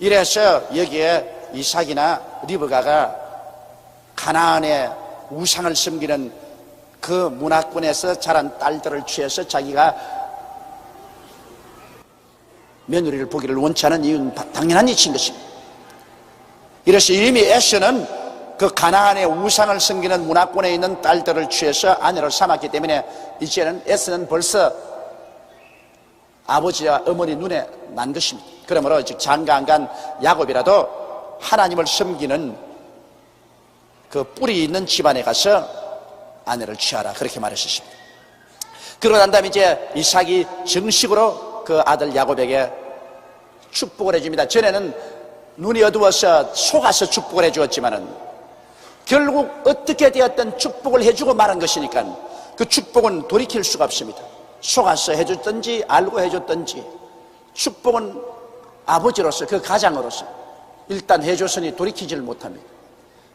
이래서 여기에 이삭이나 리브가가 가나안의 우상을 섬기는 그 문화권에서 자란 딸들을 취해서 자기가 며느리를 보기를 원치 않은 이유는 당연한 이치인 것입니다. 이래서 이미 에서는 그 가나안의 우상을 섬기는 문화권에 있는 딸들을 취해서 아내를 삼았기 때문에 이제는 에서는 벌써 아버지와 어머니 눈에 난 것입니다. 그러므로 장가 안 간 야곱이라도 하나님을 섬기는 그 뿌리 있는 집안에 가서 아내를 취하라, 그렇게 말했습니다. 그러고 난 다음에 이제 이삭이 정식으로 그 아들 야곱에게 축복을 해줍니다. 전에는 눈이 어두워서 속아서 축복을 해주었지만은 결국 어떻게 되었든 축복을 해주고 말한 것이니까 그 축복은 돌이킬 수가 없습니다. 속아서 해줬든지 알고 해줬든지 축복은 아버지로서, 그 가장으로서 일단 해줬으니 돌이키지를 못합니다.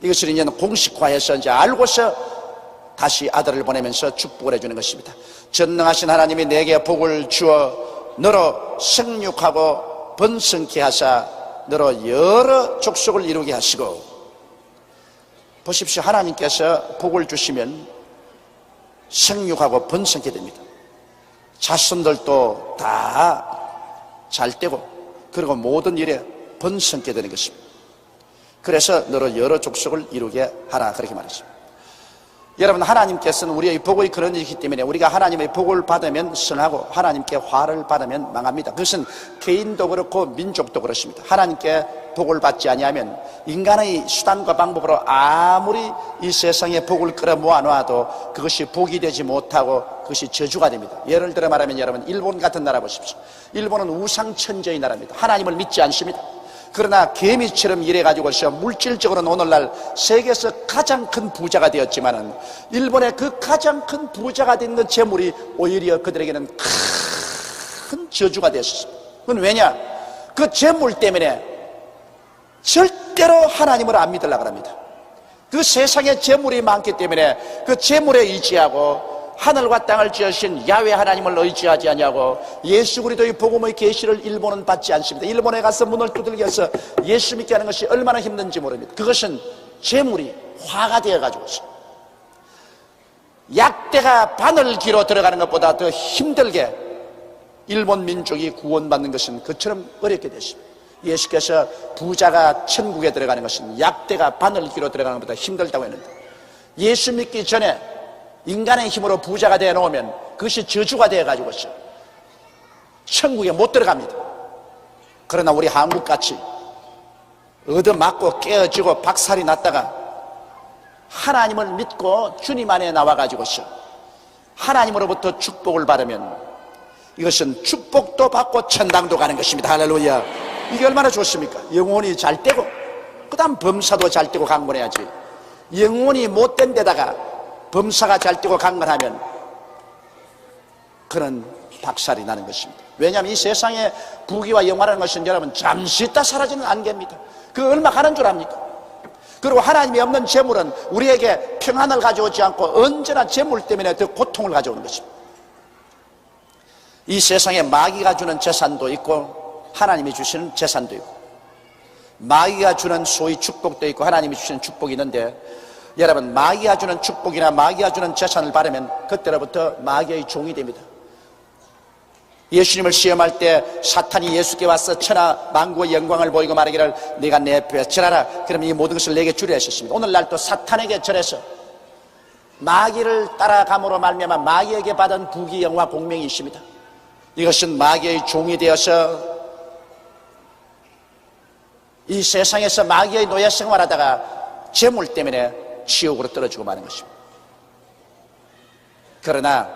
이것을 이제 공식화해서 이제 알고서 다시 아들을 보내면서 축복을 해주는 것입니다. 전능하신 하나님이 내게 복을 주어 너로 생육하고 번성케 하사 너로 여러 족속을 이루게 하시고, 보십시오. 하나님께서 복을 주시면 생육하고 번성케 됩니다. 자손들도 다 잘 되고, 그리고 모든 일에 번성케 되는 것입니다. 그래서 너로 여러 족속을 이루게 하라, 그렇게 말했습니다. 여러분, 하나님께서는 우리의 복의 근원이기 때문에 우리가 하나님의 복을 받으면 선하고 하나님께 화를 받으면 망합니다. 그것은 개인도 그렇고 민족도 그렇습니다. 하나님께 복을 받지 아니하면 인간의 수단과 방법으로 아무리 이 세상에 복을 끌어모아 놓아도 그것이 복이 되지 못하고 그것이 저주가 됩니다. 예를 들어 말하면 여러분, 일본 같은 나라 보십시오. 일본은 우상천재의 나라입니다. 하나님을 믿지 않습니다. 그러나 개미처럼 일해가지고서 물질적으로는 오늘날 세계에서 가장 큰 부자가 되었지만은 일본의 그 가장 큰 부자가 된 그 재물이 오히려 그들에게는 큰 저주가 되었습니다. 그건 왜냐? 그 재물 때문에 절대로 하나님을 안 믿으려고 합니다. 그 세상에 재물이 많기 때문에 그 재물에 의지하고 하늘과 땅을 지으신 야훼 하나님을 의지하지 않냐고, 예수 그리스도의 복음의 계시를 일본은 받지 않습니다. 일본에 가서 문을 두들겨서 예수 믿게 하는 것이 얼마나 힘든지 모릅니다. 그것은 재물이 화가 되어가지고서 약대가 바늘기로 들어가는 것보다 더 힘들게 일본 민족이 구원받는 것은 그처럼 어렵게 됐습니다. 예수께서 부자가 천국에 들어가는 것은 약대가 바늘기로 들어가는 것보다 힘들다고 했는데, 예수 믿기 전에 인간의 힘으로 부자가 되어 놓으면 그것이 저주가 되어 가지고서 천국에 못 들어갑니다. 그러나 우리 한국같이 얻어맞고 깨어지고 박살이 났다가 하나님을 믿고 주님 안에 나와 가지고서 하나님으로부터 축복을 받으면 이것은 축복도 받고 천당도 가는 것입니다. 할렐루야. 이게 얼마나 좋습니까? 영혼이 잘 되고 그 다음 범사도 잘 되고 강건해야지. 영혼이 못된 데다가 범사가 잘 되고 강건하면 그런 박살이 나는 것입니다. 왜냐하면 이 세상의 부귀와 영화라는 것은 여러분 잠시 있다 사라지는 안개입니다. 그 얼마 가는 줄 압니까? 그리고 하나님이 없는 재물은 우리에게 평안을 가져오지 않고 언제나 재물 때문에 더 고통을 가져오는 것입니다. 이 세상에 마귀가 주는 재산도 있고 하나님이 주시는 재산도 있고, 마귀가 주는 소위 축복도 있고 하나님이 주시는 축복이 있는데, 여러분, 마귀가 주는 축복이나 마귀가 주는 재산을 받으면 그때로부터 마귀의 종이 됩니다. 예수님을 시험할 때 사탄이 예수께 와서 천하 만국의 영광을 보이고 말하기를 네가 내 앞에 절하라, 그러면 이 모든 것을 내게 주리라 하셨습니다. 오늘날 또 사탄에게 절해서 마귀를 따라감으로 말미암아 마귀에게 받은 부귀 영화 공명이 있습니다. 이것은 마귀의 종이 되어서 이 세상에서 마귀의 노예 생활하다가 재물 때문에 지옥으로 떨어지고 마는 것입니다. 그러나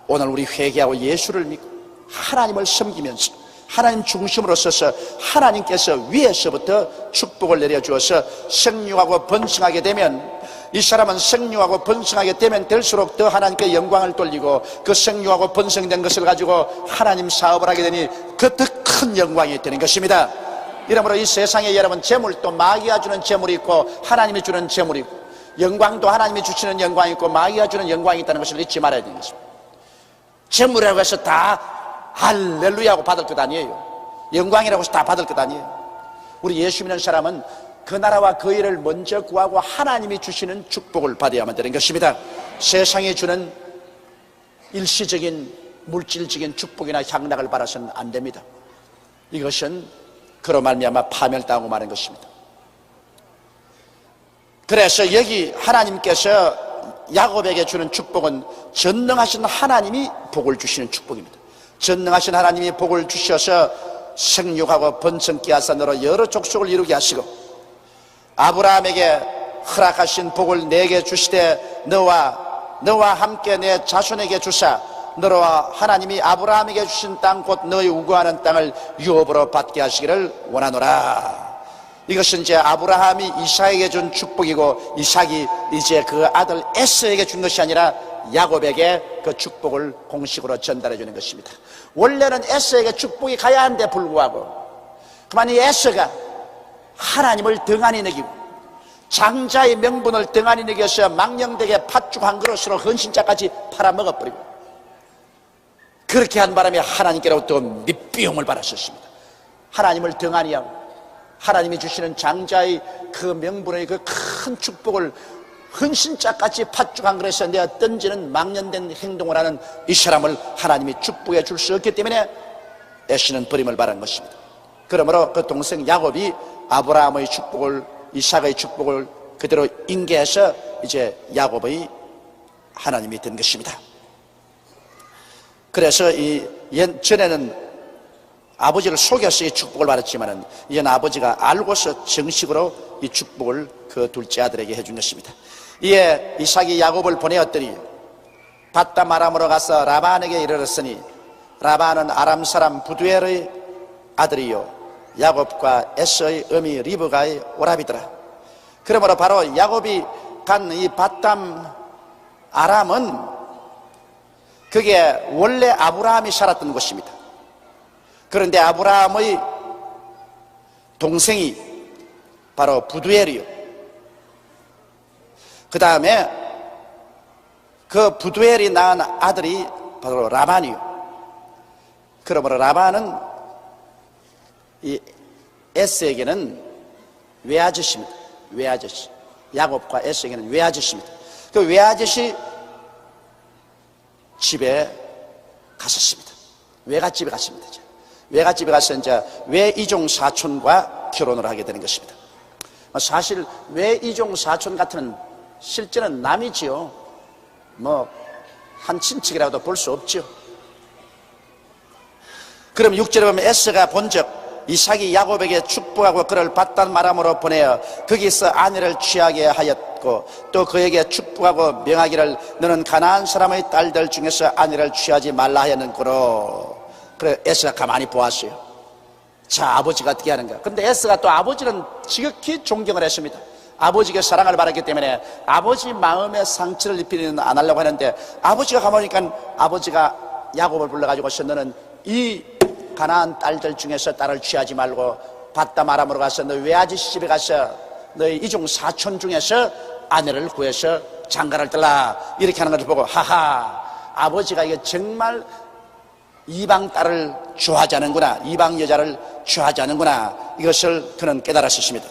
오늘 우리 회개하고 예수를 믿고 하나님을 섬기면서 하나님 중심으로 서서 하나님께서 위에서부터 축복을 내려주어서 생육하고 번성하게 되면, 이 사람은 생육하고 번성하게 되면 될수록 더 하나님께 영광을 돌리고 그 생육하고 번성된 것을 가지고 하나님 사업을 하게 되니 그 더 큰 영광이 되는 것입니다. 이러므로 이 세상에 여러분 재물도 마귀가 주는 재물이 있고 하나님이 주는 재물이 있고, 영광도 하나님이 주시는 영광이 있고 마귀가 주는 영광이 있다는 것을 잊지 말아야 되는 것입니다. 재물이라고 해서 다 할렐루야 하고 받을 것 아니에요. 영광이라고 해서 다 받을 것 아니에요. 우리 예수 믿는 사람은 그 나라와 그 일을 먼저 구하고 하나님이 주시는 축복을 받아야만 되는 것입니다. 세상이 주는 일시적인 물질적인 축복이나 향락을 바라서는 안 됩니다. 이것은 그로 말미암아 파멸당하고 마는 것입니다. 그래서 여기 하나님께서 야곱에게 주는 축복은 전능하신 하나님이 복을 주시는 축복입니다. 전능하신 하나님이 복을 주셔서 생육하고 번성케 하사 너로 여러 족속을 이루게 하시고 아브라함에게 허락하신 복을 내게 주시되 너와 함께 내 자손에게 주사 너와 하나님이 아브라함에게 주신 땅 곧 너희 우거하는 땅을 유업으로 받게 하시기를 원하노라. 이것은 이제 아브라함이 이삭에게 준 축복이고 이삭이 이제 그 아들 에서에게 준 것이 아니라 야곱에게 그 축복을 공식으로 전달해 주는 것입니다. 원래는 에서에게 축복이 가야 하는데 불구하고 그만 이 에서가 하나님을 등한히 여기고 장자의 명분을 등한히 여겨서 망령되게 팥죽 한 그릇으로 헌신자까지 팔아먹어버리고 그렇게 한 바람에 하나님께로부터 밑비용을 받았었습니다. 하나님을 등한히 하고 하나님이 주시는 장자의 그 명분의 그 큰 축복을 헌신자까지 팥죽 한 그릇에 내어 던지는 망년된 행동을 하는 이 사람을 하나님이 축복해 줄 수 없기 때문에 에서는 버림을 받은 것입니다. 그러므로 그 동생 야곱이 아브라함의 축복을 이삭의 축복을 그대로 인계해서 이제 야곱의 하나님이 된 것입니다. 그래서 전에는 아버지를 속여서 이 축복을 받았지만은 이제는 아버지가 알고서 정식으로 이 축복을 그 둘째 아들에게 해준 것입니다. 이에 이삭이 야곱을 보내었더니 밧담 아람으로 가서 라반에게 이르렀으니 라반은 아람 사람 부두엘의 아들이요 야곱과 에서의 어미 리브가의 오라비더라. 그러므로 바로 야곱이 간 이 밧담 아람은 그게 원래 아브라함이 살았던 곳입니다. 그런데 아브라함의 동생이 바로 부두엘이요. 그 다음에 그 부두엘이 낳은 아들이 바로 라반이요. 그러므로 라반은 이 에스에게는 외아저씨입니다. 외아저씨. 야곱과 에스에게는 외아저씨입니다. 그 외아저씨 집에 갔었습니다. 외갓집에 갔습니다. 외갓집에 가서 이제 외이종 사촌과 결혼을 하게 되는 것입니다. 사실 외이종 사촌 같은 실제는 남이지요. 한 친척이라도 볼 수 없죠. 그럼 6절에 보면 에서가 본적 이삭이 야곱에게 축복하고 그를 밧담 아람으로 보내어 거기서 아내를 취하게 하였고 또 그에게 축복하고 명하기를 너는 가나안 사람의 딸들 중에서 아내를 취하지 말라 하였는고로. 그래 에서가 가만히 보았어요. 자, 아버지가 어떻게 하는가. 근데 에서가 또 아버지는 지극히 존경을 했습니다. 아버지가 사랑을 받았기 때문에 아버지 마음에 상처를 입히는 안 하려고 하는데 아버지가 가만히 보니까 아버지가 야곱을 불러가지고서 너는 이 가나안 딸들 중에서 딸을 취하지 말고 밧담 아람으로 가서 너희 외아저씨 집에 가서 너희 이종 사촌 중에서 아내를 구해서 장가를 들라. 이렇게 하는 것을 보고 하하, 아버지가 이게 정말 이방 딸을 좋아하지 않는구나, 이방 여자를 좋아하지 않는구나, 이것을 그는 깨달았습니다.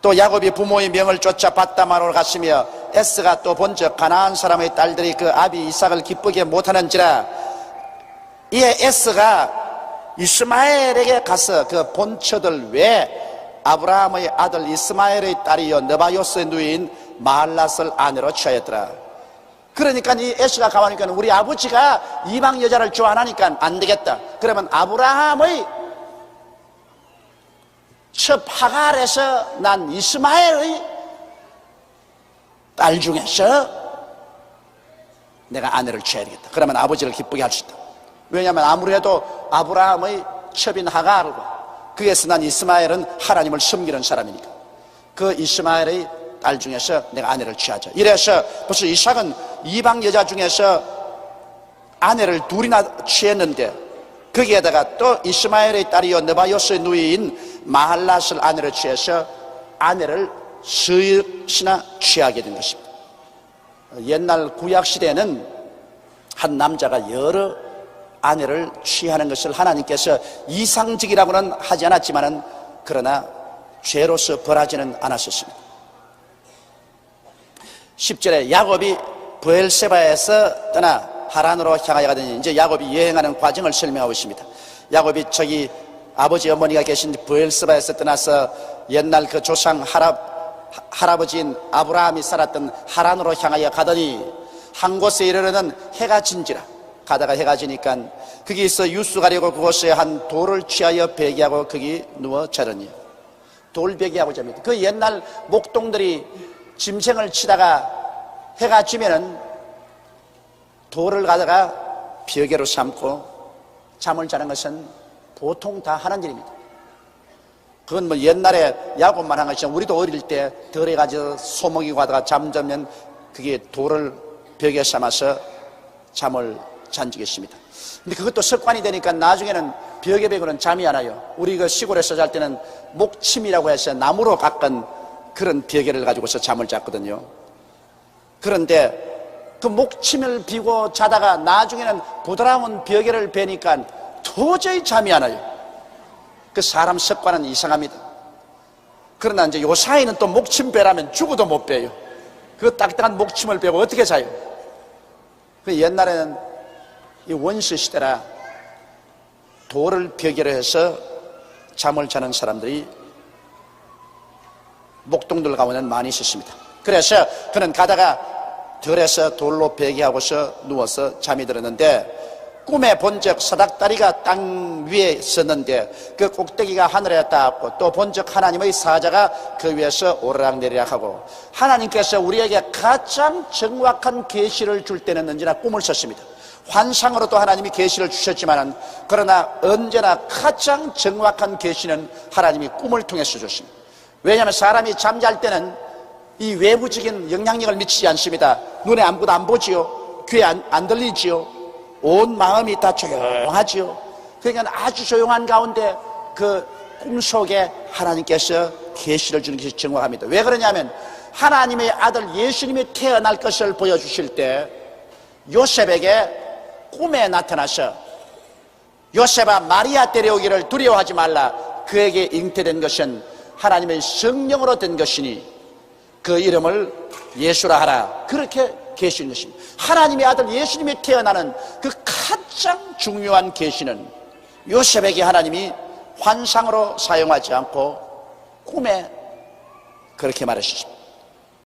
또 야곱이 부모의 명을 쫓아 밧담 아람으로 갔으며 에스가 또 본적 가나안 사람의 딸들이 그 아비 이삭을 기쁘게 못하는지라. 이에 에스가 이스마엘에게 가서 그 본처들 외에 아브라함의 아들 이스마엘의 딸이요 느바요스의 누이인 마할랏을 아내로 취하였더라. 그러니까 이 에스가 가만히 있으니까 우리 아버지가 이방 여자를 좋아하니까 안 되겠다. 그러면 아브라함의 첫 하갈에서 난 이스마엘의 딸 중에서 내가 아내를 취해야 되겠다. 그러면 아버지를 기쁘게 할 수 있다. 왜냐하면 아무래도 아브라함의 첩인 하갈과 그에서 난 이스마엘은 하나님을 섬기는 사람이니까 그 이스마엘의 딸 중에서 내가 아내를 취하자. 이래서 벌써 이삭은 이방 여자 중에서 아내를 둘이나 취했는데 거기에다가 또 이스마엘의 딸이요 느바요스의 누이인 마할랏을 아내로 취해서 아내를 셋이나 취하게 된 것입니다. 옛날 구약시대에는 한 남자가 여러 아내를 취하는 것을 하나님께서 이상적이라고는 하지 않았지만은 그러나 죄로서 벌하지는 않았었습니다. 10절에 야곱이 브엘세바에서 떠나 하란으로 향하여 가더니, 이제 야곱이 여행하는 과정을 설명하고 있습니다. 야곱이 저기 아버지 어머니가 계신 브엘세바에서 떠나서 옛날 그 조상 할아버지인 아브라함이 살았던 하란으로 향하여 가더니 한 곳에 이르러는 해가 진지라. 가다가 해가 지니까 거기서 유수 가려고 그곳에 한 돌을 취하여 베개하고 거기 누워 자르니, 돌 베개하고 잡니다. 그 옛날 목동들이 짐승을 치다가 해가 지면은 돌을 가다가 벼개로 삼고 잠을 자는 것은 보통 다 하는 일입니다. 그건 뭐 옛날에 야곱만 한 것이 아니라 우리도 어릴 때 덜해가지고 소목이 가다가 잠자면 그게 돌을 벽에 삼아서 잠을 잔지겠습니다. 근데 그것도 습관이 되니까 나중에는 벽에 베고는 잠이 안 와요. 우리 그 시골에서 잘 때는 목침이라고 해서 나무로 깎은 그런 벽에를 가지고서 잠을 잤거든요. 그런데 그 목침을 비고 자다가 나중에는 부드러운 벽에를 베니까 도저히 잠이 안 와요. 그 사람 습관은 이상합니다. 그러나 이제 요 사이는 또 목침 베라면 죽어도 못 베요. 그 딱딱한 목침을 베고 어떻게 자요? 그 옛날에는 이 원시 시대라 돌을 벽에로 해서 잠을 자는 사람들이 목동들 가운데는 많이 있었습니다. 그래서 그는 가다가 들에서 돌로 베개하고서 누워서 잠이 들었는데 꿈에 본적 사닥다리가 땅 위에 있었는데 그 꼭대기가 하늘에 닿았고 또 본적 하나님의 사자가 그 위에서 오르락내리락 하고, 하나님께서 우리에게 가장 정확한 계시를 줄 때는 언제나 꿈을 썼습니다. 환상으로도 하나님이 계시를 주셨지만 그러나 언제나 가장 정확한 계시는 하나님이 꿈을 통해서 줬습니다. 왜냐하면 사람이 잠잘 때는 이 외부적인 영향력을 미치지 않습니다. 눈에 아무것도 안 보지요. 귀에 안 들리지요. 온 마음이 다 조용하지요. 그러니까 아주 조용한 가운데 그 꿈속에 하나님께서 계시를 주는 것이 정확합니다. 왜 그러냐면 하나님의 아들 예수님이 태어날 것을 보여주실 때 요셉에게 꿈에 나타나서 요셉아 마리아 데려오기를 두려워하지 말라. 그에게 잉태된 것은 하나님의 성령으로 된 것이니 그 이름을 예수라 하라. 그렇게 계시는 것입니다. 하나님의 아들 예수님이 태어나는 그 가장 중요한 계시는 요셉에게 하나님이 환상으로 사용하지 않고 꿈에 그렇게 말하셨습니다.